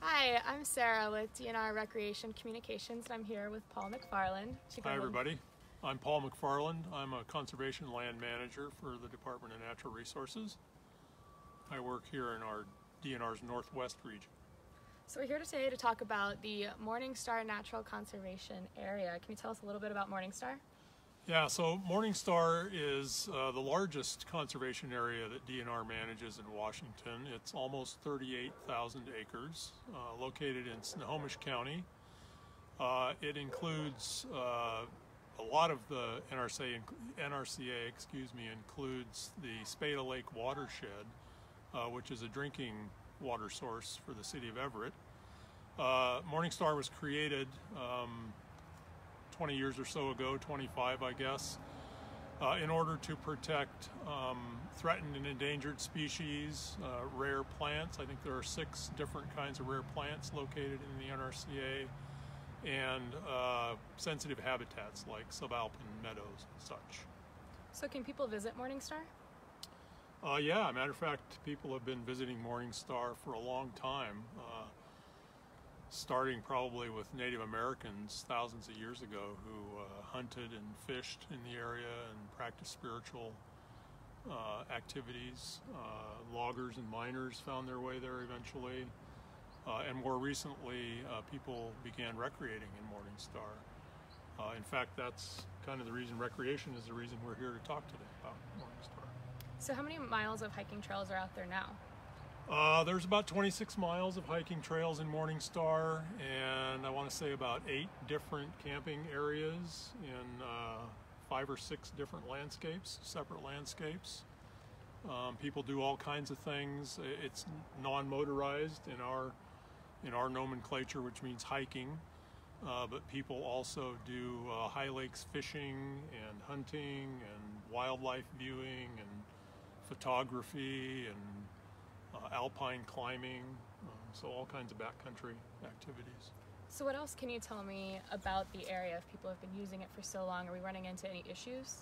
Hi, I'm Sarah with DNR Recreation Communications, and I'm here with Paul McFarland. Hi everybody, I'm Paul McFarland. I'm a conservation land manager for the Department of Natural Resources. I work here in our DNR's Northwest region. So we're here today to talk about the Morningstar Natural Conservation Area. Can you tell us a little bit about Morningstar? Yeah, so Morningstar is the largest conservation area that DNR manages in Washington. It's almost 38,000 acres, located in Snohomish County. It includes a lot of the NRCA includes the Spada Lake watershed, which is a drinking water source for the city of Everett. Morningstar was created 20 years or so ago, 25 I guess, in order to protect threatened and endangered species, rare plants. I think there are 6 different kinds of rare plants located in the NRCA, and sensitive habitats like subalpine meadows and such. So can people visit Morningstar? Yeah, matter of fact, people have been visiting Morningstar for a long time, starting probably with Native Americans thousands of years ago who hunted and fished in the area and practiced spiritual activities. Loggers and miners found their way there eventually. And more recently, people began recreating in Morningstar. In fact, that's kind of the reason recreation is the reason we're here to talk today about Morningstar. So how many miles of hiking trails are out there now? There's about 26 miles of hiking trails in Morningstar, and I want to say about 8 different camping areas in 5 or 6 different landscapes, separate landscapes. People do all kinds of things. It's non-motorized in our nomenclature, which means hiking, but people also do high lakes fishing and hunting and wildlife viewing and photography and alpine climbing, so all kinds of backcountry activities. So what else can you tell me about the area? If people have been using it for so long, are we running into any issues?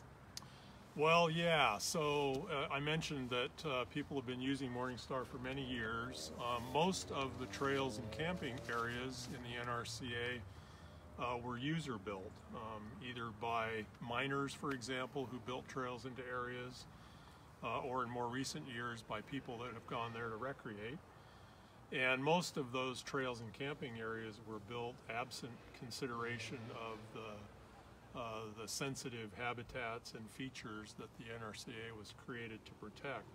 Well, yeah, so I mentioned that people have been using Morningstar for many years. Most of the trails and camping areas in the NRCA were user-built, either by miners, for example, who built trails into areas, or in more recent years by people that have gone there to recreate. And most of those trails and camping areas were built absent consideration of the sensitive habitats and features that the NRCA was created to protect.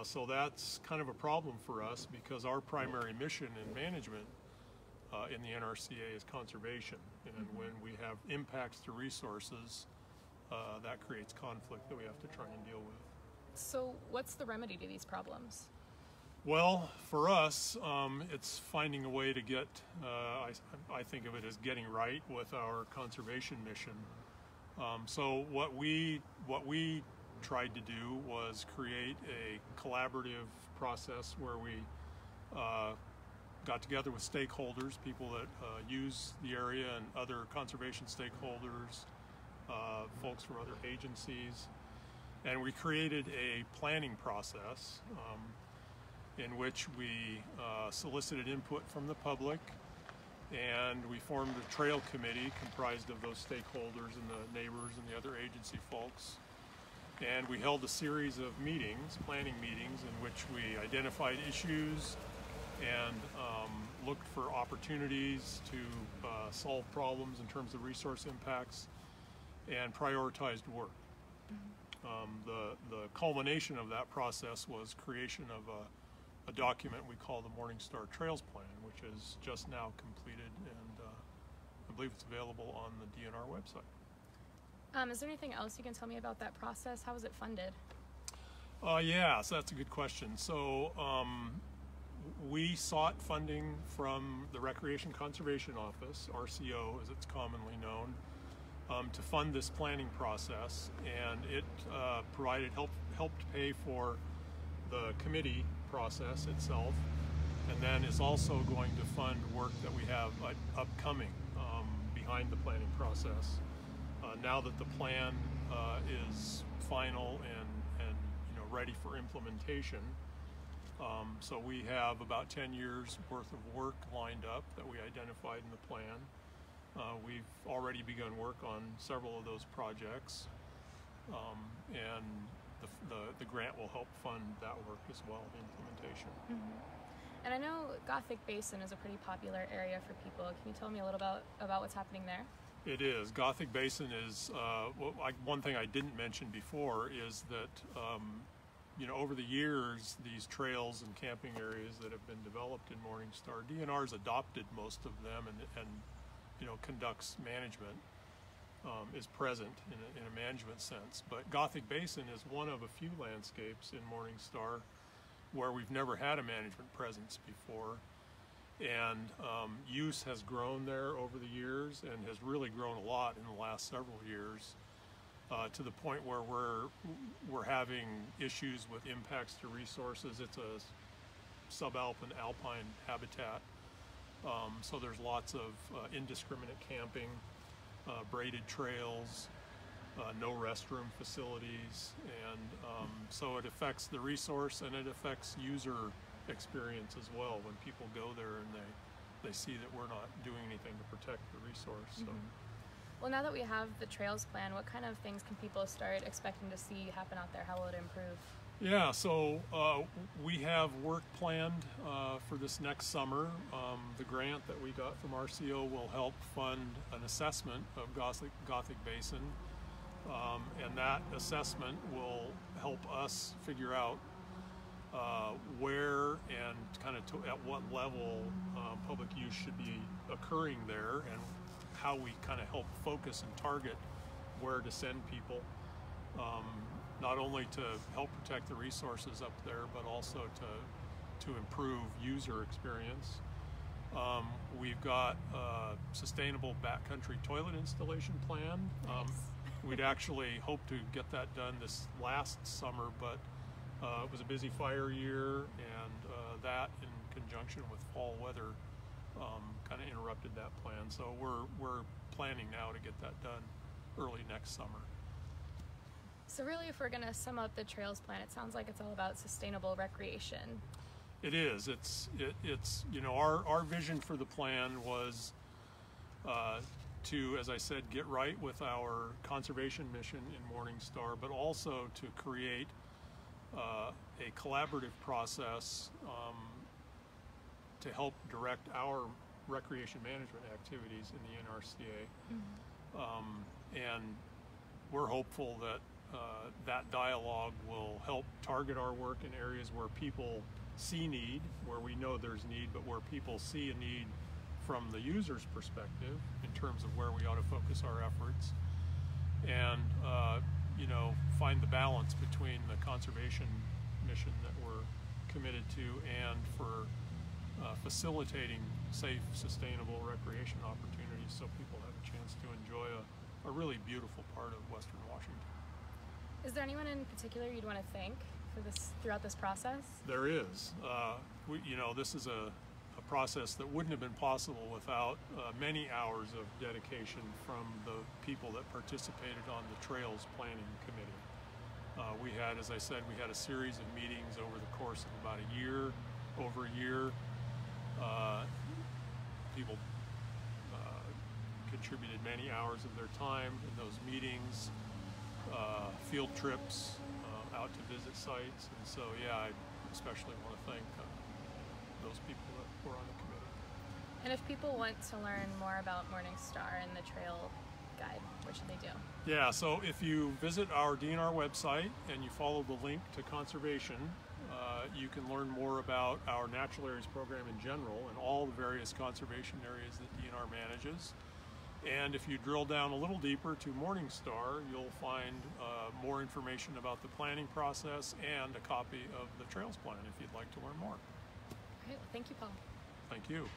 So that's kind of a problem for us because our primary mission and management in the NRCA is conservation. And when we have impacts to resources, that creates conflict that we have to try and deal with. So what's the remedy to these problems? Well, for us, it's finding a way to get, I think of it as getting right with our conservation mission. So what we tried to do was create a collaborative process where we got together with stakeholders, people that use the area and other conservation stakeholders, folks from other agencies, and we created a planning process in which we solicited input from the public, and we formed a trail committee comprised of those stakeholders and the neighbors and the other agency folks. And we held a series of meetings, planning meetings, in which we identified issues and looked for opportunities to solve problems in terms of resource impacts and prioritized work. The culmination of that process was creation of a document we call the Morningstar Trails Plan, which is just now completed, and I believe it's available on the DNR website. Is there anything else you can tell me about that process? How was it funded? Yeah, so that's a good question. So we sought funding from the Recreation Conservation Office, RCO as it's commonly known, to fund this planning process, and it helped pay for the committee process itself, and then is also going to fund work that we have upcoming behind the planning process. Now that the plan is final and ready for implementation, So we have about 10 years worth of work lined up that we identified in the plan. We've already begun work on several of those projects, and the grant will help fund that work as well, the implementation. Mm-hmm. And I know Gothic Basin is a pretty popular area for people. Can you tell me a little about what's happening there? It is. Gothic Basin is, one thing I didn't mention before is that, over the years, these trails and camping areas that have been developed in Morningstar, DNR's adopted most of them and conducts management, is present in a management sense. But Gothic Basin is one of a few landscapes in Morningstar where we've never had a management presence before. And use has grown there over the years and has really grown a lot in the last several years, to the point where we're having issues with impacts to resources. It's a subalpine alpine habitat, so there's lots of indiscriminate camping, braided trails, no restroom facilities, and so it affects the resource and it affects user experience as well when people go there and they see that we're not doing anything to protect the resource. So. Mm-hmm. Well, now that we have the trails plan, what kind of things can people start expecting to see happen out there? How will it improve? Yeah, so we have work planned for this next summer. The grant that we got from RCO will help fund an assessment of Gothic Basin, and that assessment will help us figure out where and kind of at what level public use should be occurring there, and how we kind of help focus and target where to send people, not only to help protect the resources up there, but also to improve user experience. We've got a sustainable backcountry toilet installation plan. Nice. We'd actually hoped to get that done this last summer, but it was a busy fire year, and that in conjunction with fall weather kind of interrupted that plan. So we're planning now to get that done early next summer. So really, if we're going to sum up the trails plan, it sounds like it's all about sustainable recreation. It is. It's our vision for the plan was to, as I said, get right with our conservation mission in Morningstar, but also to create a collaborative process to help direct our recreation management activities in the NRCA. Mm-hmm. And we're hopeful that that dialogue will help target our work in areas where people see need, where we know there's need, but where people see a need from the user's perspective in terms of where we ought to focus our efforts, and find the balance between the conservation mission that we're committed to and for facilitating safe, sustainable recreation opportunities so people have a chance to enjoy a really beautiful part of Western Washington. Is there anyone in particular you'd want to thank for this throughout this process? There is. This is a process that wouldn't have been possible without many hours of dedication from the people that participated on the Trails Planning Committee. We had, as I said, a series of meetings over the course of about over a year. People contributed many hours of their time in those meetings, field trips out to visit sites, and so I especially want to thank those people that were on the committee. And if people want to learn more about Morningstar and the trail guide, what should they do? Yeah, so if you visit our DNR website and you follow the link to conservation, you can learn more about our natural areas program in general and all the various conservation areas that DNR manages. And if you drill down a little deeper to Morningstar, you'll find more information about the planning process and a copy of the Trails Plan if you'd like to learn more. Great. Well, thank you, Paul. Thank you.